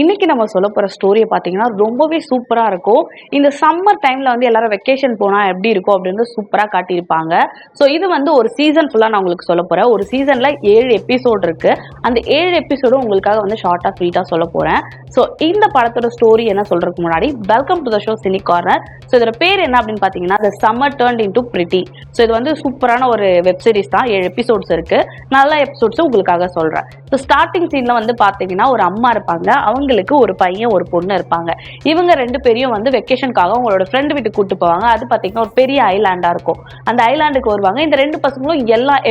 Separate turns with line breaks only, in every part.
இன்னைக்கு நம்ம சொல்ல போற ஸ்டோரியை பார்த்தீங்கன்னா ரொம்பவே சூப்பரா இருக்கும். இந்த சம்மர் டைம்ல வந்து எல்லாரும் வெக்கேஷன் போனா எப்படி இருக்கும் அப்படின்னு சூப்பரா காட்டியிருப்பாங்க. ஸோ இது வந்து ஒரு சீசன் ஃபுல்லா நான் உங்களுக்கு சொல்ல போறேன். ஒரு சீசன்ல 7 எபிசோட் இருக்கு. அந்த 7 எபிசோடும் உங்களுக்காக வந்து ஷார்ட்டா ஸ்வீட்டா சொல்ல போறேன். ஸோ இந்த படத்தோட ஸ்டோரி என்ன சொல்றதுக்கு முன்னாடி welcome to the show cine corner. So இதோட பேர் என்ன அப்படின்னு பார்த்தீங்கன்னா the summer turned into pretty. So இது வந்து சூப்பரான ஒரு வெப் சீரிஸ் தான். 7 எபிசோட்ஸ் இருக்கு. நல்ல எபிசோட்ஸ் உங்களுக்காக சொல்றேன். ஸோ ஸ்டார்டிங் சீன்ல வந்து பார்த்தீங்கன்னா ஒரு அம்மா இருப்பாங்க. அவங்களுக்கு ஒரு பையன் ஒரு பொண்ணு இருப்பாங்க. இவங்க 2 பேரையும் வந்து வெக்கேஷனுக்காக அவங்களோட ஃப்ரெண்ட் வீட்டுக்கு கூட்டு போவாங்க. அது பார்த்தீங்கன்னா ஒரு பெரிய ஐலாண்டா இருக்கும். அந்த ஐலாண்டுக்கு வருவாங்க. இந்த 2 பசங்களும்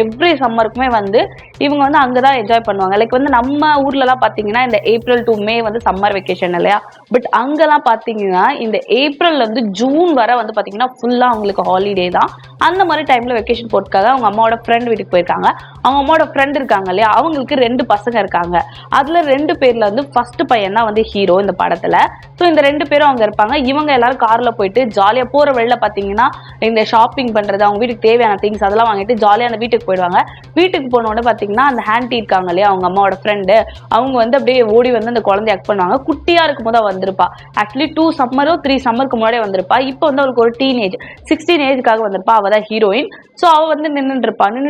எவ்ரி சம்மருக்குமே வந்து இவங்க வந்து அங்கதான் என்ஜாய் பண்ணுவாங்க. லைக் வந்து நம்ம ஊர்ல எல்லாம் பாத்தீங்கன்னா இந்த ஏப்ரல் டு மே வந்து சம்மர் வெக்கேஷன் இல்லையா. பட் அங்கெல்லாம் பாத்தீங்கன்னா இந்த ஏப்ரல்ல இருந்து ஜூன் வரை வந்து பாத்தீங்கன்னா ஃபுல்லா அவங்களுக்கு ஹாலிடே தான். அந்த மாதிரி டைம்ல வெக்கேஷன் போட்டுக்காக அவங்க அம்மாவோட ஃப்ரெண்ட் வீட்டுக்கு போயிருக்காங்க. அவங்க அம்மாவோட ஃப்ரெண்ட் இருக்காங்க இல்லையா, அவங்களுக்கு 2 பசங்க இருக்காங்க. அதுல 2 பேர்ல வந்து ஃபர்ஸ்ட் பையன் தான் வந்து ஹீரோ இந்த படத்துல. ஸோ இந்த 2 பேரும் அங்க இருப்பாங்க. இவங்க எல்லாரும் கார்ல போயிட்டு ஜாலியா போற வழியில பாத்தீங்கன்னா இந்த ஷாப்பிங் பண்றது, அவங்க வீட்டுக்கு தேவையான திங்ஸ் அதெல்லாம் வாங்கிட்டு ஜாலியா அந்த வீட்டுக்கு போயிடுவாங்க. வீட்டுக்கு போனோட பாத்தீங்கன்னா அந்த ஹாண்டி இருக்காங்க இல்லையா, அவங்க அம்மாவோட ஃப்ரெண்டு, அவங்க வந்து அப்படியே ஓடி வந்து அந்த குழந்தைய ஆக்ட் பண்ணுவாங்க. குட்டியா இருக்கும் போது வந்திருப்பா. ஆக்சுவலி 2 சம்மரோ 3 சம்மருக்கு முன்னாடியே வந்திருப்பா. இப்போ வந்து அவளுக்கு ஒரு டீனேஜ் 16 ஏஜுக்காக வந்திருப்பா. அவ தான் ஹீரோயின். ஸோ அவ வந்து நின்றுட்டு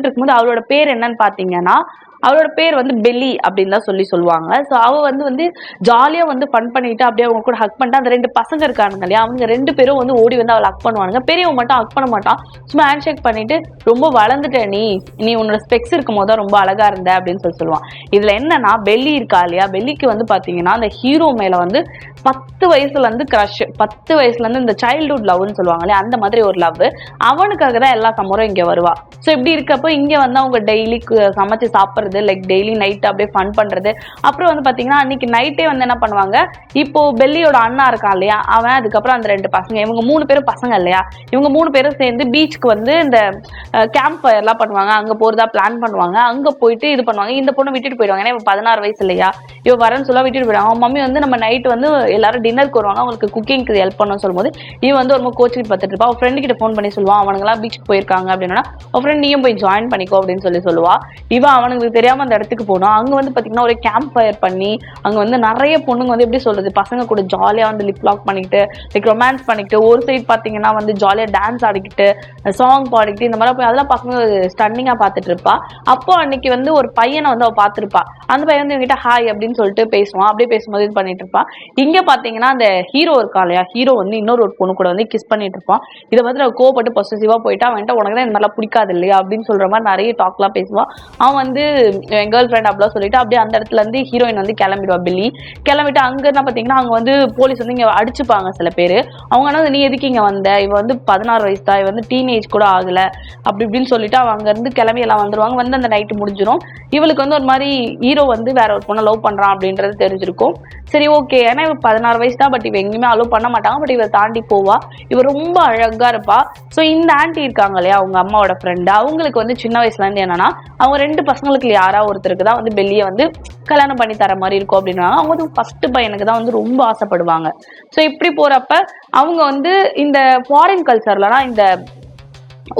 இருக்கும்போது அவளோட பேர் என்னன்னு பாத்தீங்கன்னா அவளோட பேர் வந்து பெல்லி அப்படின்னு தான் சொல்லுவாங்க. ஸோ அவ வந்து ஜாலியா வந்து ஃபன் பண்ணிட்டு அப்படியே அவங்க கூட ஹக் பண்ணிட்டு அந்த 2 பசங்க இருக்கானுங்க இல்லையா, அவங்க 2 பேரும் வந்து ஓடி வந்து அவளை ஹக் பண்ணுவானுங்க. பெரியவங்க மட்டும் ஹக் பண்ண மாட்டான். சும்மா ஹேண்ட் ஷேக் பண்ணிட்டு ரொம்ப வளர்ந்துட்ட நீ உன்னோட ஸ்பெக்ஸ் இருக்கும் போது ரொம்ப அழகா இருந்த அப்படின்னு சொல்லுவான். இதுல என்னன்னா பெல்லி இருக்கா இல்லையா, பெல்லிக்கு வந்து பாத்தீங்கன்னா அந்த ஹீரோ மேல வந்து 10 வயசுல இருந்து கிரஷ், 10 வயசுல இருந்து இந்த சைல்ட்ஹுட் லவ்னு சொல்லுவாங்க இல்லையா, அந்த மாதிரி ஒரு லவ். அவனுக்காக தான் எல்லா சம்மரும் இங்க வருவா. ஸோ இப்படி இருக்கப்போ இங்க வந்து அவங்க டெய்லி சமைச்சு சாப்பிட்றது, லைக் டெய்லி நைட் அப்படியே ஃபன் பண்றது. அப்புறம் வந்து பாத்தீங்கன்னா அன்னைக்கு நைட்டே வந்து என்ன பண்ணுவாங்க, இப்போ பெல்லியோட அண்ணா இருக்கான் இல்லையா, அவன் அதுக்கப்புறம் அந்த 2 பசங்க, இவங்க 3 பேரும் பசங்க இல்லையா, இவங்க 3 பேரும் சேர்ந்து பீச்சுக்கு வந்து இந்த கேம்ப் ஃபயர் எல்லாம் பண்ணுவாங்க. அங்க போறதா பிளான் பண்ணுவாங்க. அங்க போயிட்டு இது பண்ணுவாங்க. இந்த பொண்ணு விட்டுட்டு போயிடுவாங்க. ஏன்னா இவ 16 வயசு இல்லையா, இவ வரேன்னு சொல்ல விட்டுட்டு போயிடுவாங்க. அவங்க மம்மி வந்து நம்ம நைட் வந்து எல்லாரும் டின்னருக்கு வருவாங்க, அவங்களுக்கு குக்கிங்க்கு ஹெல்ப் பண்ணணும்னு சொல்லும்போது இவன் வந்து ரொம்ப கோச்சிட்டு பார்த்துட்டு இருப்பா. அவன் ஃப்ரெண்டு கிட்ட ஃபோன் பண்ணி சொல்லுவான், அவனுங்களாம் பீச்சுக்கு போயிருக்காங்க அப்படின்னா அவன் ஃப்ரெண்ட் நீயும் போய் ஜாயின் பண்ணிக்கோ அப்படின்னு சொல்லுவா. இவன் அவனுக்கு தெரியாம அந்த இடத்துக்கு போனோம். அங்க வந்து பாத்தீங்கன்னா ஒரு கேம்ப் ஃபயர் பண்ணி அங்க வந்து நிறைய பொண்ணுங்க வந்து எப்படி சொல்றது, பசங்க கூட ஜாலியா வந்து லிப் லாக் பண்ணிக்கிட்டு லைக் ரொமான்ஸ் பண்ணிக்கிட்டு, ஒரு சைட் பாத்தீங்கன்னா வந்து ஜாலியா டான்ஸ் ஆடிக்கிட்டு சாங் பாடிக்கிட்டு இந்த மாதிரி அதெல்லாம் பசங்க ஸ்டன்னிங்கா பாத்துட்டு இருப்பா. அப்போ அன்னைக்கு வந்து ஒரு பையனை வந்து அவ பாத்துருப்பா. அந்த பையன் வந்து இவங்கிட்ட ஹாய் அப்படின்னு சொல்லிட்டு பேசுவான். அப்படியே பேசும்போது இது பண்ணிட்டு இருப்பான். இங்க பாத்தீங்கன்னா அந்த ஹீரோ இருக்கா இல்லையா, ஹீரோ வந்து இன்னொரு ஒரு பொண்ணு கூட வந்து கிஸ் பண்ணிட்டு இருப்பான். இதை வந்து கோவப்பட்டு பொசசிவா போயிட்டு அவன்கிட்ட உனக்கு தான் இந்த மாதிரிலாம் பிடிக்காது இல்லையா அப்படின்னு சொல்ற மாதிரி நிறைய டாக்லாம் பேசுவான். அவன் வந்து என் கேர்ள் ஃப்ரெண்ட் அப்படிலாம் சொல்லிட்டு அப்படியே அந்த இடத்துல இருந்து ஹீரோயின் வந்து கிளம்பிடுவா. பில்லி கிளம்பிட்டு அங்க என்ன பாத்தீங்கன்னா அங்க வந்து போலீஸ் வந்து இங்க அடிச்சுப்பாங்க சில பேரு. அவங்க என்ன நீ எதுக்கு இங்க வந்த, இவ வந்து 16 வயசு தான், இவ வந்து டீனேஜ் கூட ஆகல அப்படி இப்படின்னு சொல்லிட்டு அவங்க அங்க இருந்து கிளம்பி எல்லாம் வந்துருவாங்க. வந்து அந்த நைட்டு முடிஞ்சிடும். இவளுக்கு வந்து ஒரு மாதிரி ஹீரோ வந்து வேற ஒரு பொண்ணை லவ் பண்றான் அப்படின்றது தெரிஞ்சிருக்கும். சரி ஓகே, ஏன்னா இவ 16 வயசு தான், பட் இவ எங்கேயுமே அலோவ் பண்ண மாட்டாங்க. பட் இவ தாண்டி போவா. இவ ரொம்ப அழகா இருப்பா. ஸோ இந்த ஆன்டி இருக்காங்க இல்லையா, அவங்க அம்மாவோட ஃப்ரெண்டு, அவங்களுக்கு வந்து சின்ன வயசுல இருந்து என்னன்னா அவங்க 2 பசங்களுக்கு யாரா ஒருத்தருக்கு தான் வந்து பெல்லியை வந்து கல்யாணம் பண்ணி தர மாதிரி இருக்கும் அப்படின்னா அவங்க வந்து ஃபர்ஸ்ட் பையனுக்கு தான் வந்து ரொம்ப ஆசைப்படுவாங்க. ஸோ இப்படி போறப்ப அவங்க வந்து இந்த ஃபாரின் கல்ச்சர்லனா இந்த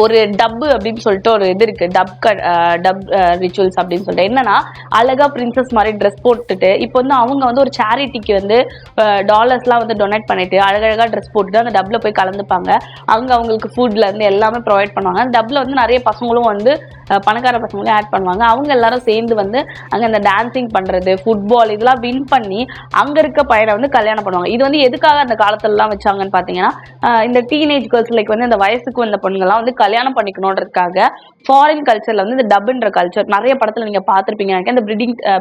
ஒரு டப்பு அப்படின்னு சொல்லிட்டு ஒரு இது இருக்கு, டப் ரிச்சுவல்ஸ் அப்படின்னு சொல்லிட்டு என்னன்னா அழகா பிரின்சஸ் மாதிரி ட்ரெஸ் போட்டுட்டு இப்போ வந்து அவங்க வந்து ஒரு சேரிட்டிக்கு வந்து டாலர்ஸ்லாம் வந்து டொனேட் பண்ணிட்டு அழகழகா ட்ரெஸ் போட்டுட்டு அந்த டப்ல போய் கலந்துப்பாங்க. அங்க அவங்களுக்கு ஃபுட்ல இருந்து எல்லாமே ப்ரொவைட் பண்ணுவாங்க. அந்த டப்ல வந்து நிறைய பசங்களும் வந்து பணக்கார பசங்களும் ஆட் பண்ணுவாங்க. அவங்க எல்லாரும் சேர்ந்து வந்து அங்க இந்த டான்சிங் பண்றது, ஃபுட்பால் இதெல்லாம் வின் பண்ணி அங்க இருக்க பையனை வந்து கல்யாணம் பண்ணுவாங்க. இது வந்து எதுக்காக அந்த காலத்துல எல்லாம் வச்சாங்கன்னு பாத்தீங்கன்னா இந்த டீனேஜ் கேர்ள்ஸ் லைக் வந்து இந்த வயசுக்கு வந்த பொண்ணுங்கெல்லாம் வந்து கல்யாணம் பண்ணிக்கணும்ன்றதுக்காக ஃபாரின் கல்ச்சர்ல வந்து இந்த டப்ன்ற கல்ச்சர் நிறைய படத்துல நீங்க பாத்திருப்பீங்க. எனக்கு இந்த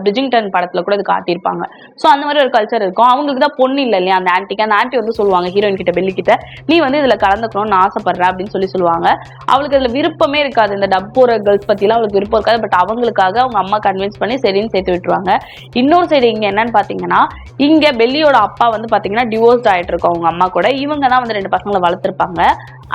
பிரிஜிங்டன் படத்துல கூட இது காட்டியிருப்பாங்க. ஸோ அந்த மாதிரி ஒரு கல்ச்சர் இருக்கும். அவங்களுக்கு தான் பொண்ணு இல்லை இல்லையா அந்த ஆன்டிக்கு. அந்த ஆன்டி வந்து சொல்லுவாங்க ஹீரோயின் கிட்ட, பெல்லி கிட்ட, நீ வந்து இதுல கலந்துக்கணும்னு ஆசைப்படுற அப்படின்னு சொல்லுவாங்க. அவளுக்கு இதுல விருப்பமே இருக்காது. இந்த டப் போற கேர்ள்ஸ் பத்திலாம் அவளுக்கு விருப்பம் இருக்காது. பட் அவங்களுக்காக அவங்க அம்மா கன்வின்ஸ் பண்ணி சரின்னு சேர்த்து விட்டுருவாங்க. இன்னொரு சைடு இங்க என்னன்னு பாத்தீங்கன்னா இங்க பெல்லியோட அப்பா வந்து பாத்தீங்கன்னா டிவோர்ஸ் ஆயிட்டு இருக்கும் அவங்க அம்மா கூட. இவங்க தான் வந்து 2 பசங்களை வளர்த்துருப்பாங்க.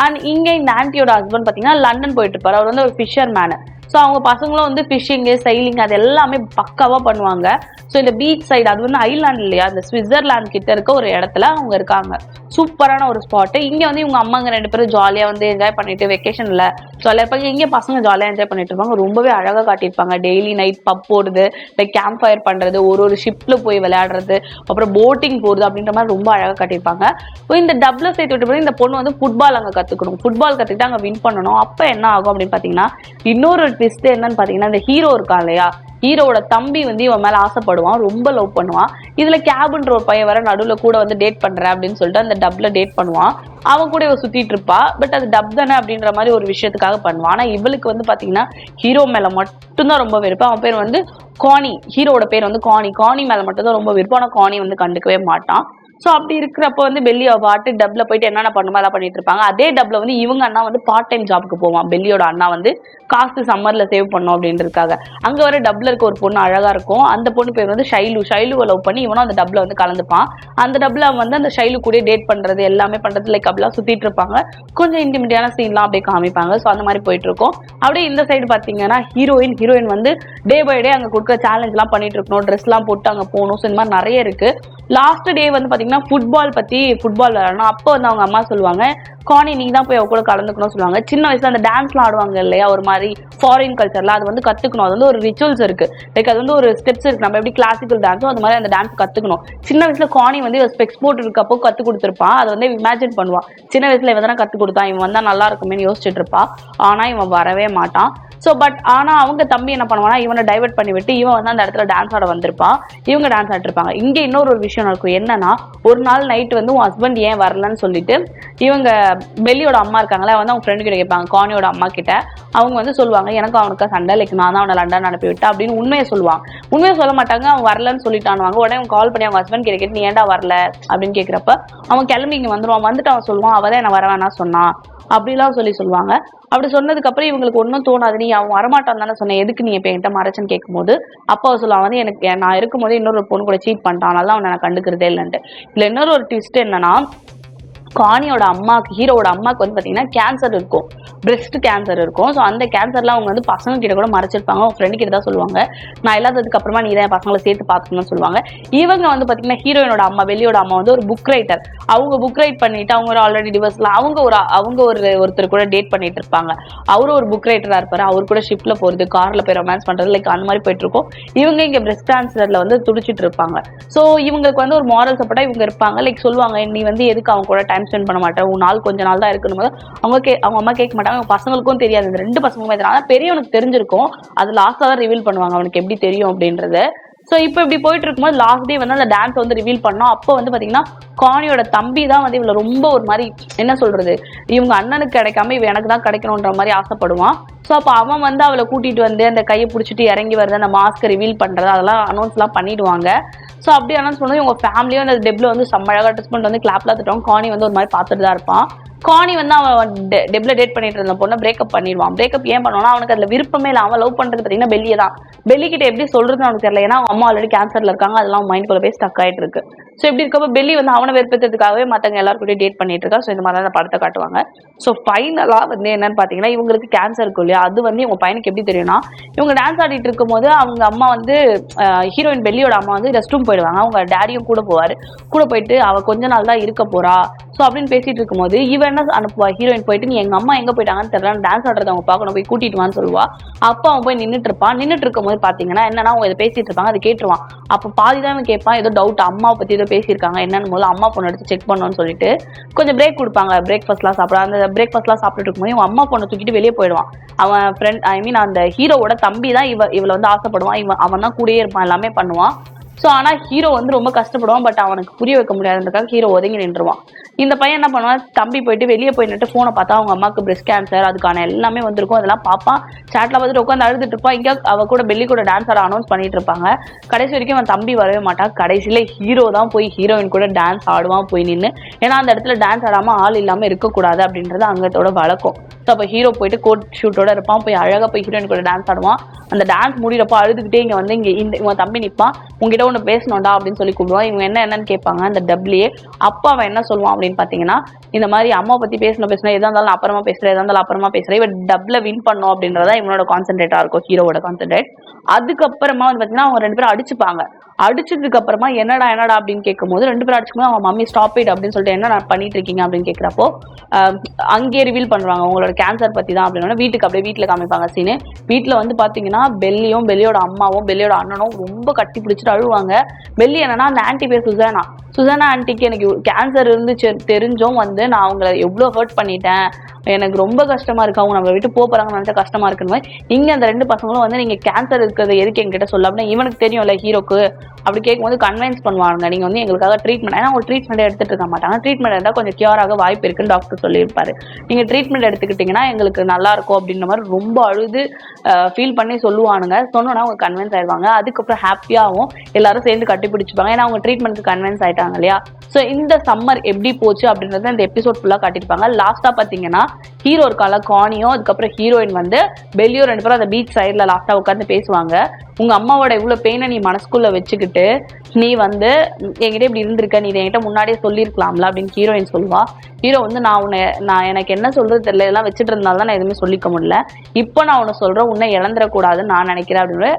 அண்ட் இங்க இந்த ஆன்ட்டியோட ஹஸ்பண்ட் பாத்தீங்கன்னா லண்டன் போயிட்டு இருப்பாரு. அவர் வந்து ஒரு ஃபிஷர் மேனு. ஸோ அவங்க பசங்களும் வந்து ஃபிஷிங்கு சைலிங் அது எல்லாமே பக்காவா பண்ணுவாங்க. ஸோ இந்த பீச் சைடு அது வந்து ஐலாண்ட் இல்லையா, இந்த சுவிட்சர்லாந்து கிட்ட இருக்க ஒரு இடத்துல அவங்க இருக்காங்க. சூப்பரான ஒரு ஸ்பாட்டு. இங்க வந்து இவங்க அம்மாங்க 2 பேரும் ஜாலியா வந்து என்ஜாய் பண்ணிட்டு வெக்கேஷன்ல ஜாலியா இருப்பாங்க. இங்கே பசங்க ஜாலியா என்ஜாய் பண்ணிட்டு இருப்பாங்க. ரொம்பவே அழகா காட்டியிருப்பாங்க. டெய்லி நைட் பப் போடுது, லைக் கேம்ப் ஃபயர் பண்றது, ஒரு ஷிப்ல போய் விளையாடுறது, அப்புறம் போட்டிங் போறது அப்படின்ற மாதிரி ரொம்ப அழகா காட்டியிருப்பாங்க. இந்த டப்ல சேர்த்து விட்டு இந்த பொண்ணு வந்து ஃபுட்பால் அங்க கத்துக்கணும். ஃபுட்பால் கத்துக்கிட்டு அங்க வின் பண்ணணும். அப்ப என்ன ஆகும் அப்படின்னு பாத்தீங்கன்னா, இன்னொரு ட்விஸ்ட் என்னன்னு பாத்தீங்கன்னா, இந்த ஹீரோ இருக்கான் இல்லையா, ஹீரோட தம்பி வந்து இவன் மேல ஆசைப்படுவான், ரொம்ப லவ் பண்ணுவான். இதுல கேப்ன்ற ஒரு பையன் வர நடுவுல கூட வந்து டேட் பண்றேன் அப்படின்னு சொல்லிட்டு அந்த டப்ல டேட் பண்ணுவான். அவன் கூட இவ சுத்திட்டு இருப்பா. பட் அது டப் தானே அப்படின்ற மாதிரி ஒரு விஷயத்துக்காக பண்ணுவான். ஆனா இவளுக்கு வந்து பாத்தீங்கன்னா ஹீரோ மேல மட்டும்தான் ரொம்ப விருப்பம். அவன் பேர் வந்து கானி, ஹீரோட பேர் வந்து கானி மேல மட்டும்தான் ரொம்ப விருப்பம். ஆனா கானி வந்து கண்டுக்கவே மாட்டான். ஸோ அப்படி இருக்கிறப்ப வந்து பெல்லி பாட்டு டப்ல போயிட்டு என்னென்ன பண்ணுமோ எல்லாம் பண்ணிட்டு இருப்பாங்க. அதே டப்ல வந்து இவங்க அண்ணா வந்து பார்ட் டைம் ஜாப்க்கு போவான். பெல்லியோட அண்ணா வந்து காசு சம்மர்ல சேவ் பண்ணும் அப்படின்றதுக்காக. அங்க வர டப்ல இருக்க ஒரு பொண்ணு அழகா இருக்கும். அந்த பொண்ணு பேர் வந்து ஷைலுவை லவ் பண்ணி இவனும் அந்த டப்ல வந்து கலந்துப்பான். அந்த டப்ல வந்து அந்த ஷைலு கூட டேட் பண்றது எல்லாமே பண்றது லைக் அப்படிலாம் சுத்திட்டு இருப்பாங்க. கொஞ்சம் இன்டிமேட்டான சீன்லாம் அப்படியே காமிப்பாங்க. ஸோ அந்த மாதிரி போயிட்டு இருக்கும். அப்படியே இந்த சைடு பாத்தீங்கன்னா ஹீரோயின் வந்து டே பை டே அங்க கொடுக்குற சேலஞ்ச் எல்லாம் பண்ணிட்டு இருக்கணும், ட்ரெஸ் எல்லாம் போட்டு அங்க போகணும். ஸோ இந்த மாதிரி நிறைய இருக்கு. லாஸ்ட் டே வந்து பாத்தீங்கன்னா ஃபுட்பால் விளையாடணும். அப்போ வந்து அவங்க அம்மா சொல்லுவாங்க, கானி நீ தான் போய் அவ கூட கலந்துக்கணும் சொல்லுவாங்க. சின்ன வயசுல அந்த டான்ஸ்லாம் ஆடுவாங்க இல்லையா, ஒரு மாதிரி ஃபாரின் கல்ச்சர்ல அது வந்து கத்துக்கணும். அது வந்து ஒரு ரிச்சுவல்ஸ் இருக்கு, லைக் அது வந்து ஒரு ஸ்டெப்ஸ் இருக்கு. நம்ம எப்படி கிளாசிக்கல் டான்ஸோ அது மாதிரி அந்த டான்ஸ் கத்துக்கணும். சின்ன வயசுல கானி வந்து ஸ்பெக்ஸ் போட்டு இருக்கப்போ கத்து கொடுத்துருப்பான். அதை வந்து இமேஜின் பண்ணுவான். சின்ன வயசுல இவன் தானே கத்து கொடுத்தான், இவன் வந்தா நல்லா இருக்குமேன்னு யோசிச்சுட்டு இருப்பா. ஆனா இவன் வரவே மாட்டான். ஸோ பட் ஆனால் அவங்க தம்பி என்ன பண்ணுவானா, இவனை டைவர்ட் பண்ணி விட்டு இவன் வந்து அந்த இடத்துல டான்ஸ் ஆட வந்திருப்பான். இவங்க டான்ஸ் ஆடிருப்பாங்க. இங்கே இன்னொரு விஷயம் நடக்கும். என்னன்னா, ஒரு நாள் நைட் வந்து உன் ஹஸ்பண்ட் ஏன் வரலன்னு சொல்லிட்டு இவங்க பெல்லியோட அம்மா இருக்காங்களே வந்து அவங்க ஃப்ரெண்டு கிட்ட கேட்பாங்க, கானியோட அம்மா கிட்ட. அவங்க வந்து சொல்லுவாங்க, எனக்கு அவனுக்கு சண்டை, லைக் நான் தான் அவனை லண்டன் அனுப்பி விட்டேன் அப்படின்னு உண்மையை சொல்லுவாங்க. உண்மையை சொல்ல மாட்டாங்க, அவன் வரலன்னு சொல்லிட்டானுவாங்க. உடனே அவங்க கால் பண்ணி அவங்க ஹஸ்பண்ட் கிட்ட கேட்டு நீ ஏன்டா வரல அப்படின்னு கேட்குறப்ப அவன் கிளம்பி இங்கே வந்துடுவான். வந்துட்டு அவன் சொல்லுவான், அவதான் என்ன வர வேணா சொன்னான் அப்படிலாம் சொல்லுவாங்க. அப்படி சொன்னதுக்கு அப்புறம் இவங்களுக்கு ஒன்றும் தோணாது. நீ அவன் வரமாட்டான் தானே சொன்னேன், எதுக்கு நீ இப்போ என்கிட்ட மறைச்சுன்னு கேட்கும்போது அப்பா சொல்லுவான் வந்து எனக்கு நான் இருக்கும்போது இன்னொரு பொண்ணு கூட சீட் பண்ணிட்டான், அதனால அவனை நான் கண்டுக்கிறதே இல்லைன்ட்டு. இதுல இன்னொரு ஒரு ட்விஸ்ட் என்னன்னா, கானியோட அம்மாக்கு, ஹீரோட அம்மாக்கு வந்து பாத்தீங்கன்னா கேன்சர் இருக்கும், பிரெஸ்ட் கேன்சர் இருக்கும். ஸோ அந்த கேன்சர்லாம் அவங்க வந்து பசங்க கிட்ட கூட மறைச்சிருப்பாங்க. அவங்க ஃப்ரெண்டு கிட்ட தான் சொல்லுவாங்க, நான் இல்லாததுக்கு அப்புறமா நீ தான் பசங்களை சேர்த்து பார்த்துக்கணும்னு சொல்லுவாங்க. இவங்க வந்து பாத்தீங்கன்னா ஹீரோயினோட அம்மா, பெல்லியோட அம்மா வந்து ஒரு புக் ரைட்டர். அவங்க புக் ரைட் பண்ணிட்டு அவங்க ஒரு ஆல்ரெடி டிவர்ஸ்ல அவங்க ஒருத்தர் கூட டேட் பண்ணிட்டு இருப்பாங்க. அவரும் ஒரு புக் ரைட்டரா இருப்பாரு. அவர் கூட ஷிப்ல போறது, கார்ல போய் ரொமான்ஸ் பண்றது, லைக் அந்த மாதிரி போயிட்டு இருக்கும். இவங்க இங்க பிரெஸ்ட் கேன்சர்ல வந்து துடிச்சிட்டு இருப்பாங்க. ஸோ இவங்களுக்கு வந்து ஒரு மாரல் சப்போர்ட்டா இவங்க இருப்பாங்க. லைக் சொல்லுவாங்க, நீ வந்து எதுக்கு அவங்க கூட டைம் ஸ்பெண்ட் பண்ண மாட்டேன், உன் நாள் கொஞ்ச நாள் தான் இருக்கணும். அவங்க அம்மா கேட்க மாட்டாங்க. அவங்க பசங்களுக்கும் தெரியாது, இந்த 2 பசங்களுமே தெரியும். ஆனா பெரியவனுக்கு தெரிஞ்சிருக்கும். அது லாஸ்டா தான் ரிவீல் பண்ணுவாங்க அவனுக்கு எப்படி தெரியும் அப்படின்றது. ஸோ இப்போ இப்படி போயிட்டு இருக்கும்போது லாஸ்ட் டே வந்து அந்த டான்ஸ் வந்து ரிவீல் பண்ணோம். அப்போ வந்து பாத்தீங்கன்னா கானியோட தம்பி தான் வந்து இவளை ரொம்ப ஒரு மாதிரி என்ன சொல்றது, இவங்க அண்ணனுக்கு கிடைக்காம இவ எனக்கு தான் கிடைக்கணுன்ற மாதிரி ஆசைப்படுவான். ஸோ அப்போ அவன் வந்து அவளை கூட்டிட்டு வந்து அந்த கையை பிடிச்சிட்டு இறங்கி வருது, அந்த மாஸ்க் ரிவீல் பண்றது, அதெல்லாம் அனௌன்ஸ்லாம் பண்ணிடுவாங்க. ஸோ அப்படி அனௌன்ஸ் பண்ணி இவங்க ஃபேமிலியும் அந்த டெப்ல வந்து செம்மழகா ட்ரெஸ் பண்ணிட்டு வந்து கிளாப்லாம் தட்டுவாங்க. கானி வந்து ஒரு மாதிரி பார்த்துட்டு தான் இருப்பான். கானி வந்து அவன் டெப்ல டேட் பண்ணிட்டு இருந்த பொண்ணை பிரேக்கப் பண்ணிடுவான். பிரேக்கப் ஏன் பண்ணுவானா, அவனுக்கு அதுல விருப்பமே இல்லை. அவன் லவ் பண்றது பார்த்தீங்கன்னா பெல்லியை தான். பெல்லி கிட்ட எப்படி சொல்றதுன்னு அவனுக்கு தெரியல. ஏன்னா அம்மா ஆல்ரெடி கேன்சர்ல இருக்காங்க, அதெல்லாம் மைண்ட் குள்ள போய் ஸ்டக் ஆயிட்டு இருக்கு. ஸோ இப்படி இருக்கப்போ பெல்லி வந்து அவனை வெறுப்பதுக்காகவே மற்றவங்க எல்லாருக்கூடயும் டேட் பண்ணிட்டு இருக்கா. ஸோ இந்த மாதிரி தான் படத்தை காட்டுவாங்க. ஸோ ஃபைனலா வந்து என்னன்னு பாத்தீங்கன்னா, இவங்களுக்கு கேன்சர் இருக்கும் இல்லையா, அது வந்து இவங்க பையனுக்கு எப்படி தெரியும்னா, இவங்க டான்ஸ் ஆடிட்டு இருக்கும் போது அவங்க அம்மா வந்து ஹீரோயின் பெல்லியோட அம்மா வந்து ரெஸ்ட் ரூம் போயிடுவாங்க. அவங்க டேடியும் கூட போவாரு. கூட போயிட்டு அவ கொஞ்ச நாள் தான் இருக்க போறா ஸோ அப்படின்னு பேசிட்டு இருக்கும்போது இவன் என்ன அனுப்புவா, ஹீரோயின் போயிட்டு நீ எங்க அம்மா எங்க போயிட்டாங்கன்னு தெரியல, டான்ஸ் ஆடுறத அவங்க பார்க்கணும், போய் கூட்டிட்டு வான்னு சொல்லுவா. அப்போ அவன் போய் நின்றுட்டு இருப்பான். நின்றுட்டு இருக்கும் போது பாத்தீங்கன்னா என்னன்னா, அவங்க இதை பேசிட்டு இருப்பாங்க, அதை கேட்டுருவான். அப்போ பாதிதான் கேட்பான், ஏதோ டவுட், அம்மாவை பத்தி ஏதோ பேசியிருக்காங்க என்னன்னு போது அம்மா பொண்ணு எடுத்து செக் பண்ணணும்னு சொல்லிட்டு கொஞ்சம் பிரேக் கொடுப்பாங்க. பிரேக்ஃபாஸ்ட்லாம் சாப்பிட, அந்த பிரேக்ஃபாஸ்ட்லாம் சாப்பிட்டு இருக்கும்போது இவன் அம்மா பொண்ணை தூக்கிட்டு வெளியே போயிடுவான். அவன் ஃப்ரெண்ட், ஐ மீன் அந்த ஹீரோவோட தம்பி தான் இவளை வந்து ஆசைப்படுவான். அவன் தான் கூடயே இருப்பான், எல்லாமே பண்ணுவான். ஸோ ஆனால் ஹீரோ வந்து ரொம்ப கஷ்டப்படுவான். பட் அவனுக்கு புரிய வைக்க முடியாதுன்றதுக்காக ஹீரோ ஒதுங்கி நின்றுவான். இந்த பையன் என்ன பண்ணுவான், தம்பி போயிட்டு வெளியே போய் நின்று ஃபோனை பார்த்தா அவங்க அம்மாவுக்கு பிரெஸ்ட் கேன்சர், அதுக்கான எல்லாமே வந்திருக்கும். அதெல்லாம் பார்ப்பான். சேட்டில் பார்த்துட்டு உட்காந்து அழுதுட்டு இருப்பான். இங்கே அவ கூட பெல்லி கூட டான்ஸ் ஆட அனௌன்ஸ் பண்ணிட்டு இருப்பாங்க. கடைசி வரைக்கும் அவன் தம்பி வரவே மாட்டான். கடைசியில் ஹீரோ தான் போய் ஹீரோயின் கூட டான்ஸ் ஆடுவான் போய் நின்று. ஏன்னா அந்த இடத்துல டான்ஸ் ஆடாமல் ஆள் இல்லாமல் இருக்கக்கூடாது அப்படின்றது அங்கத்தோட வழக்கம். ஸோ அப்போ ஹீரோ போயிட்டு கோட் ஷூட்டோட இருப்பான். போய் அழகாக போய் ஹீரோயின் கூட டான்ஸ் ஆடுவான். அந்த டான்ஸ் முடிகிறப்போ அழுதுகிட்டே இங்கே வந்து இவன் தம்பி நிற்பான். உங்ககிட்ட உன்கிட்ட ஒன்று பேசணும்டா அப்படின்னு சொல்லி கூப்பிடுவான். இவங்க என்னன்னு கேட்பாங்க அந்த டப்லயே. அப்போ அவன் என்ன சொல்லுவான் அப்படின்னு பார்த்தீங்கன்னா, இந்த மாதிரி அம்மா பற்றி பேசணும் எதாக இருந்தாலும் நான் அப்புறமா பேசுகிறேன், எதாக இருந்தாலும் அப்புறமா பேசுகிறேன். இவன் டப்ல வின் பண்ணும் அப்படின்றதா இவனோட கான்சென்ட்ரேட்டாக இருக்கும், ஹீரோவோட கான்சென்ட்ரேட். அதுக்கப்புறமா வந்து பார்த்தீங்கன்னா அவங்க 2 பேரும் அடிச்சுப்பாங்க. அடிச்சதுக்கு அப்புறமா என்னடா அப்படின்னு கேட்கும்போது 2 பேரும் அடிச்சுக்கும் அவங்க மம்மி ஸ்டாப் இட் அப்படின்னு சொல்லிட்டு என்ன பண்ணிட்டு இருக்கீங்க அப்படின்னு கேட்குறப்போ அங்கேயே ரிவீல் பண்ணுவாங்க உங்களோட கேன்சர் பற்றி தான் அப்படின்னா வீட்டில் காமிப்பாங்க சீனு. வீட்டில் வந்து பார்த்தீங்கன்னா பெல்லியோட அம்மாவும் பெல்லியோட அண்ணனும் ரொம்ப கட்டி பிடிச்சிட்டு அழுவாங்க. பெல்லி என்னன்னா அந்த ஆன்டி பேர் சுசானா ஆன்டிக்கு எனக்கு கேன்சர் இருந்துச்சு தெரிஞ்சும் வந்து நான் அவங்கள எவ்வளோ ஹர்ட் பண்ணிட்டேன், எனக்கு ரொம்ப கஷ்டமா இருக்கு, அவங்க நம்ம விட்டு போறாங்கன்னு நினைச்சா கஷ்டமா இருக்குன்னு. இங்க அந்த 2 பசங்களும் வந்து நீங்க கேன்சர் இருக்கிறது எதுக்கு என்கிட்ட சொல்ல அப்படின்னா இவனுக்கு தெரியும்ல ஹீரோக்கு. அப்படி கேட்கும்போது கன்வின்ஸ் பண்ணுவாங்க, நீங்க வந்து எங்களுக்காக ட்ரீட்மெண்ட், ஏன்னா அவங்க ட்ரீட்மெண்ட் எடுத்துட்டு இருக்க மாட்டாங்க, ட்ரீட்மெண்ட் எடுத்தால் கொஞ்சம் கியூர் ஆக வாய்ப்பு இருக்குன்னு டாக்டர் சொல்லியிருப்பாரு. நீங்க ட்ரீட்மெண்ட் எடுத்துக்கிட்டீங்கன்னா எங்களுக்கு நல்லா இருக்கும் அப்படின்ற மாதிரி ரொம்ப அழுது ஃபீல் பண்ணி சொல்லுவானுங்க. சொன்னோன்னா அவங்க கன்வின்ஸ் ஆயிடுவாங்க. அதுக்கப்புறம் ஹாப்பியாகவும் எல்லாரும் சேர்ந்து கட்டி பிடிச்சிப்பாங்க, ஏன்னா அவங்க ட்ரீட்மெண்ட்டுக்கு கன்வின்ஸ் ஆயிட்டாங்க இல்லையா. ஸோ இந்த சம்மர் எப்படி போச்சு அப்படின்றத இந்த எபிசோட் ஃபுல்லாக காட்டியிருப்பாங்க. லாஸ்ட்டாக பார்த்தீங்கன்னா ஹீரோ இருக்கால காணியும் அதுக்கப்புறம் ஹீரோயின் வந்து பெல்லியோ 2 பேரும் அந்த பீச் சைடில் லாஸ்ட்டாக உட்காந்து பேசுவாங்க. உங்கள் அம்மாவோட இவ்வளோ பெயினை நீ மனசுக்குள்ளே வச்சுக்கிட்டு நீ வந்து என்கிட்ட இப்படி இருந்திருக்க, நீ என்கிட்ட முன்னாடியே சொல்லியிருக்கலாம்ல அப்படின்னு ஹீரோயின் சொல்லுவா. ஹீரோ வந்து நான் எனக்கு என்ன சொல்கிறது தெரியல, இதெல்லாம் வச்சுட்டு இருந்தாலும் தான் நான் எதுவுமே சொல்லிக்க முடியல, இப்போ நான் உன்னை சொல்கிறேன், உன்னை இழந்துடக்கூடாதுன்னு நான் நினைக்கிறேன் அப்படின்னு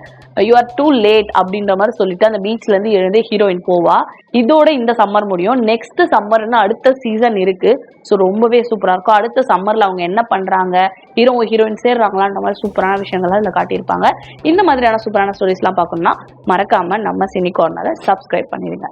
யூ ஆர் டூ லேட் அப்படின்ற மாதிரி சொல்லிட்டு அந்த பீச்லேருந்து எழுந்து ஹீரோயின் போவா. இதோட இந்த சம்மர் முடியும். நெக்ஸ்ட் சம்மர்னு அடுத்த சீசன் இருக்கு. ஸோ ரொம்பவே சூப்பராக இருக்கும். அடுத்த சம்மரில் அவங்க என்ன பண்ணுறாங்க, ஹீரோயின் சேர்றாங்களான்ற மாதிரி சூப்பரான விஷயங்கள்லாம் இதில் காட்டியிருப்பாங்க. இந்த மாதிரியான சூப்பரான ஸ்டோரிஸ்லாம் பார்க்கணும்னா மறக்காமல் நம்ம சினி கார்னரை சப்ஸ்கிரைப் பண்ணிடுங்க.